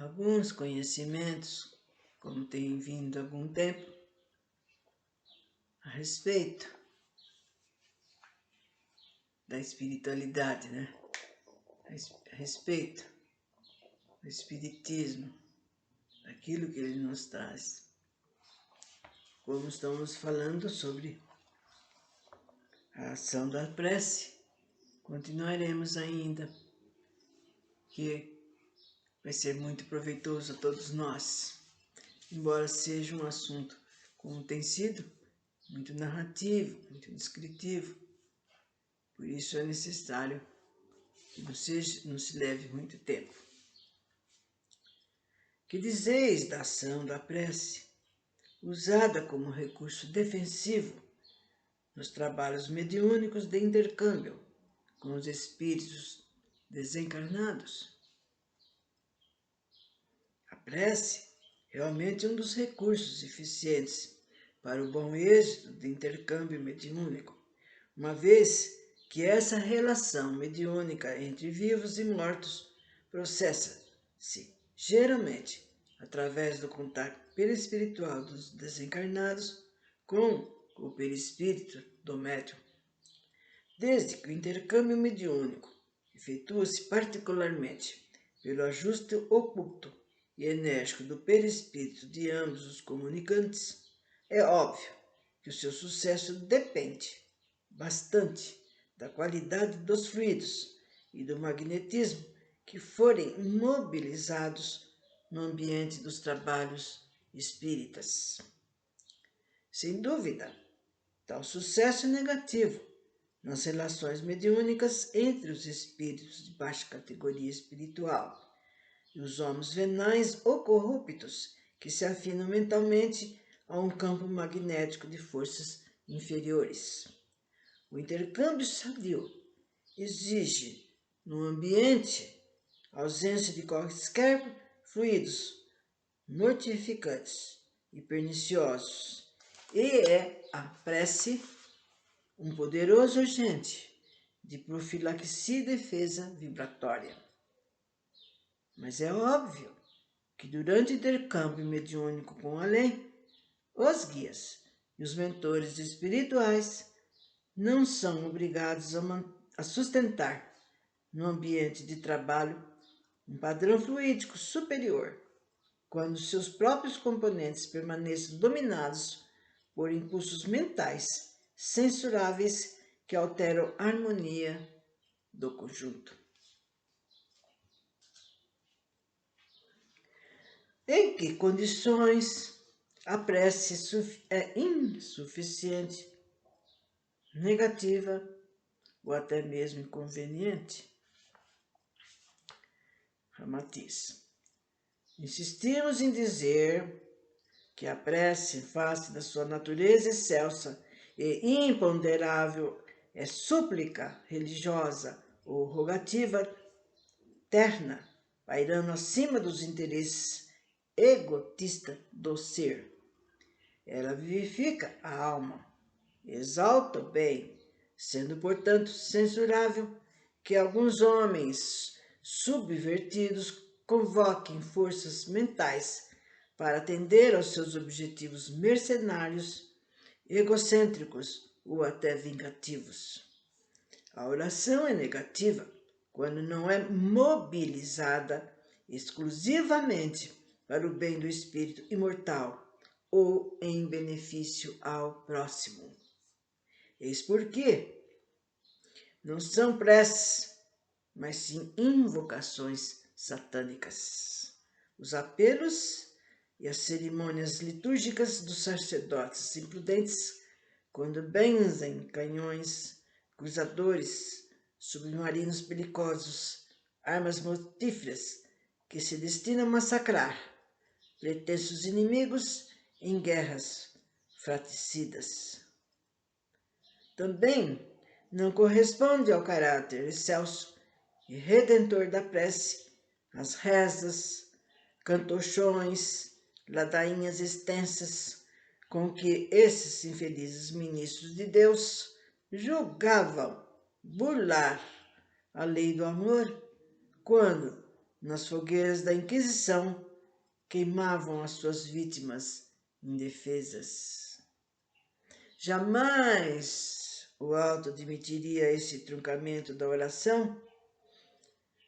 alguns conhecimentos, como tem vindo há algum tempo, a respeito da espiritualidade, né? A respeito do espiritismo, daquilo que ele nos traz. Como estamos falando sobre a ação da prece, continuaremos ainda, que vai ser muito proveitoso a todos nós, embora seja um assunto, como tem sido, muito narrativo, muito descritivo. Por isso é necessário que não se leve muito tempo. Que dizeis da ação da prece, usada como recurso defensivo nos trabalhos mediúnicos de intercâmbio com os espíritos desencarnados? A prece realmente é um dos recursos eficientes para o bom êxito do intercâmbio mediúnico, uma vez que essa relação mediúnica entre vivos e mortos processa-se geralmente através do contato perispiritual dos desencarnados com o perispírito do médium. Desde que o intercâmbio mediúnico efetua-se particularmente pelo ajuste oculto e enérgico do perispírito de ambos os comunicantes, é óbvio que o seu sucesso depende bastante da qualidade dos fluidos e do magnetismo que forem mobilizados no ambiente dos trabalhos espíritas. Sem dúvida, tal sucesso é negativo nas relações mediúnicas entre os espíritos de baixa categoria espiritual e os homens venais ou corruptos que se afinam mentalmente a um campo magnético de forças inferiores. O intercâmbio sadio exige, no ambiente, a ausência de quaisquer fluidos mortificantes e perniciosos, e é a prece um poderoso agente de profilaxia e defesa vibratória. Mas é óbvio que durante o intercâmbio mediúnico com o além, os guias e os mentores espirituais não são obrigados a sustentar no ambiente de trabalho um padrão fluídico superior, quando seus próprios componentes permaneçam dominados por impulsos mentais censuráveis que alteram a harmonia do conjunto. Em que condições a prece é insuficiente, negativa ou até mesmo inconveniente? Ramatiz. Insistimos em dizer que a prece, em face da sua natureza excelsa e imponderável, é súplica religiosa ou rogativa terna, pairando acima dos interesses egotistas do ser. Ela vivifica a alma, exalta o bem, sendo, portanto, censurável que alguns homens subvertidos convoquem forças mentais para atender aos seus objetivos mercenários, egocêntricos ou até vingativos. A oração é negativa quando não é mobilizada exclusivamente para o bem do espírito imortal ou em benefício ao próximo. Eis porque não são preces, mas sim invocações satânicas. Os apelos e as cerimônias litúrgicas dos sacerdotes imprudentes, quando benzem canhões, cruzadores, submarinos belicosos, armas mortíferas que se destinam a massacrar pretensos inimigos em guerras fratricidas. Também não corresponde ao caráter excelso e redentor da prece as rezas, cantochões, ladainhas extensas com que esses infelizes ministros de Deus julgavam burlar a lei do amor, quando, nas fogueiras da Inquisição, queimavam as suas vítimas indefesas. Jamais o alto admitiria esse truncamento da oração,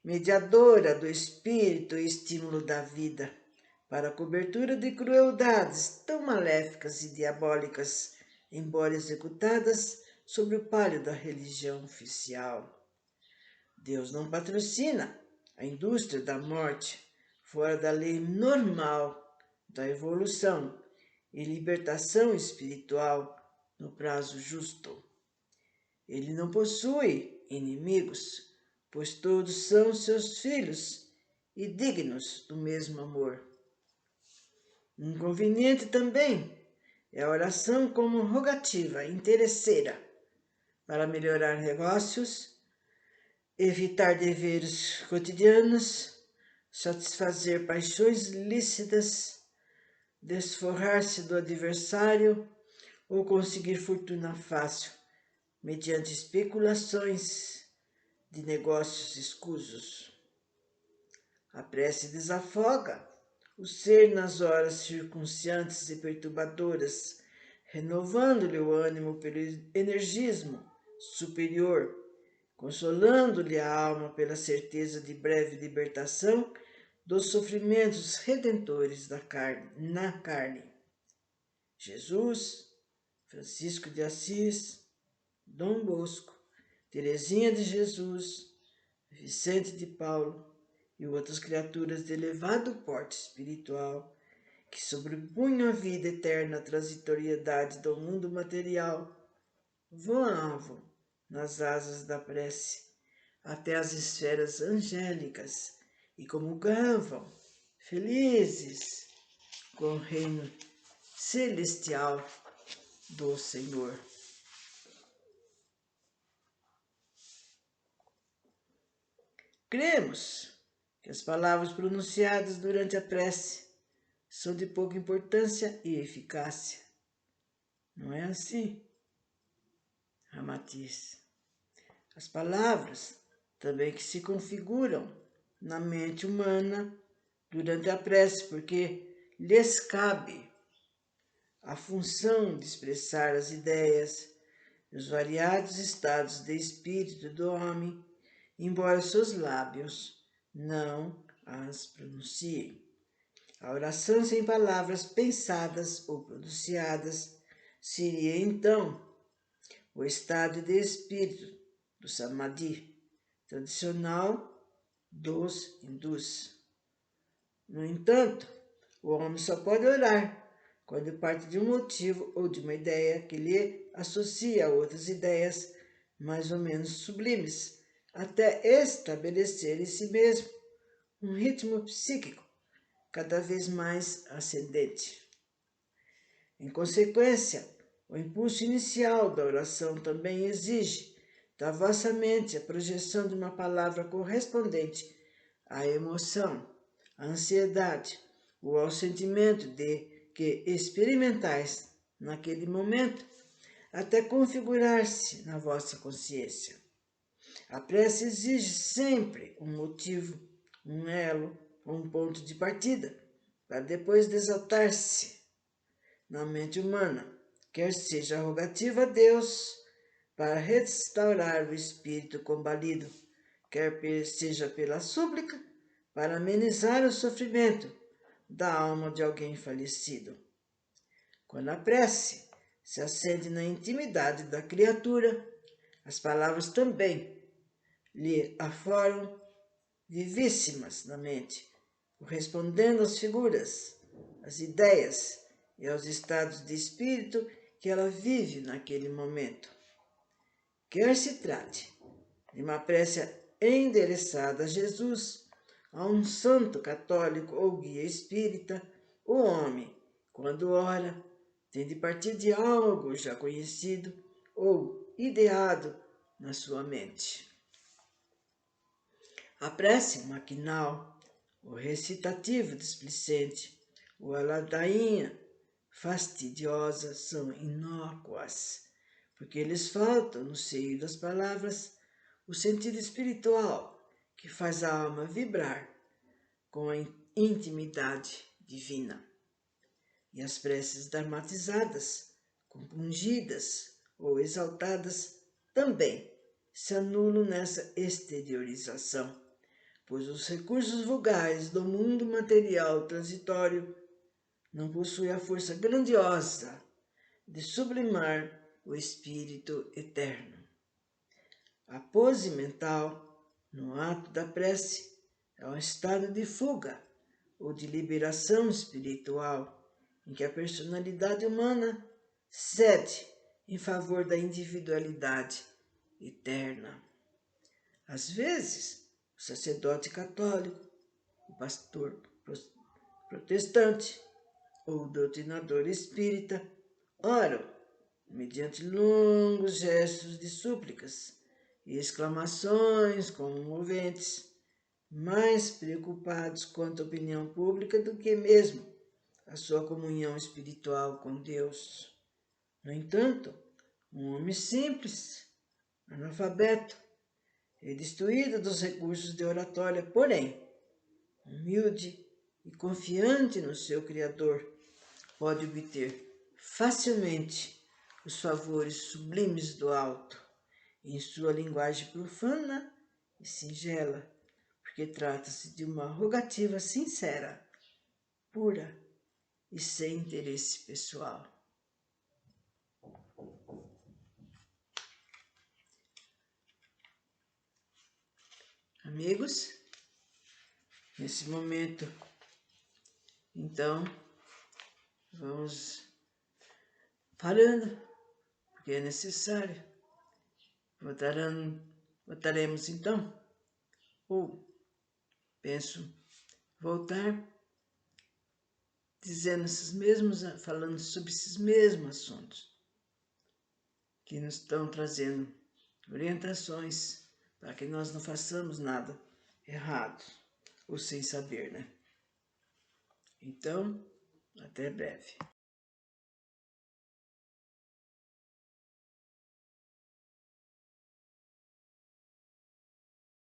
mediadora do espírito e estímulo da vida, para a cobertura de crueldades tão maléficas e diabólicas, embora executadas sobre o palio da religião oficial. Deus não patrocina a indústria da morte fora da lei normal da evolução e libertação espiritual no prazo justo. Ele não possui inimigos, pois todos são seus filhos e dignos do mesmo amor. Inconveniente também é a oração como rogativa interesseira para melhorar negócios, evitar deveres cotidianos, satisfazer paixões lícitas, desforrar-se do adversário ou conseguir fortuna fácil mediante especulações de negócios escusos. A prece desafoga o ser nas horas circunstanciantes e perturbadoras, renovando-lhe o ânimo pelo energismo superior, consolando-lhe a alma pela certeza de breve libertação dos sofrimentos redentores na carne. Jesus, Francisco de Assis, Dom Bosco, Teresinha de Jesus, Vicente de Paulo e outras criaturas de elevado porte espiritual que sobrepunham a vida eterna à transitoriedade do mundo material, voavam nas asas da prece até as esferas angélicas e comungavam, felizes, com o reino celestial do Senhor. Cremos que as palavras pronunciadas durante a prece são de pouca importância e eficácia. Não é assim, Ramatiz? As palavras também que se configuram na mente humana durante a prece, porque lhes cabe a função de expressar as ideias e os variados estados de espírito do homem, embora seus lábios não as pronunciem. A oração sem palavras pensadas ou pronunciadas seria, então, o estado de espírito do Samadhi, tradicional dos hindus. No entanto, o homem só pode orar quando parte de um motivo ou de uma ideia que lhe associa a outras ideias mais ou menos sublimes, até estabelecer em si mesmo um ritmo psíquico cada vez mais ascendente. Em consequência, o impulso inicial da oração também exige da vossa mente a projeção de uma palavra correspondente à emoção, à ansiedade ou ao sentimento de que experimentais naquele momento, até configurar-se na vossa consciência. A prece exige sempre um motivo, um elo, um ponto de partida, para depois desatar-se na mente humana, quer seja rogativa a Deus para restaurar o espírito combalido, quer seja pela súplica para amenizar o sofrimento da alma de alguém falecido. Quando a prece se acende na intimidade da criatura, as palavras também lhe afloram vivíssimas na mente, correspondendo às figuras, às ideias e aos estados de espírito que ela vive naquele momento. Quer se trate de uma prece endereçada a Jesus, a um santo católico ou guia espírita, o homem, quando ora, tem de partir de algo já conhecido ou ideado na sua mente. A prece maquinal, o recitativo displicente, ou a ladainha fastidiosa são inócuas, porque lhes falta, no seio das palavras, o sentido espiritual que faz a alma vibrar com a intimidade divina. E as preces dramatizadas, compungidas ou exaltadas também se anulam nessa exteriorização, pois os recursos vulgares do mundo material transitório não possuem a força grandiosa de sublimar o espírito eterno. A pose mental, no ato da prece, é um estado de fuga ou de liberação espiritual, em que a personalidade humana cede em favor da individualidade eterna. Às vezes, o sacerdote católico, o pastor protestante ou o doutrinador espírita oram mediante longos gestos de súplicas e exclamações comoventes, mais preocupados quanto à opinião pública do que mesmo a sua comunhão espiritual com Deus. No entanto, um homem simples, analfabeto e destituído dos recursos de oratória, porém, humilde e confiante no seu Criador, pode obter facilmente os favores sublimes do alto, em sua linguagem profana e singela, porque trata-se de uma rogativa sincera, pura e sem interesse pessoal. Amigos, nesse momento, então, vamos parando, porque é necessário. Voltaremos então, ou penso voltar, falando sobre esses mesmos assuntos, que nos estão trazendo orientações para que nós não façamos nada errado ou sem saber, né? Então, até breve.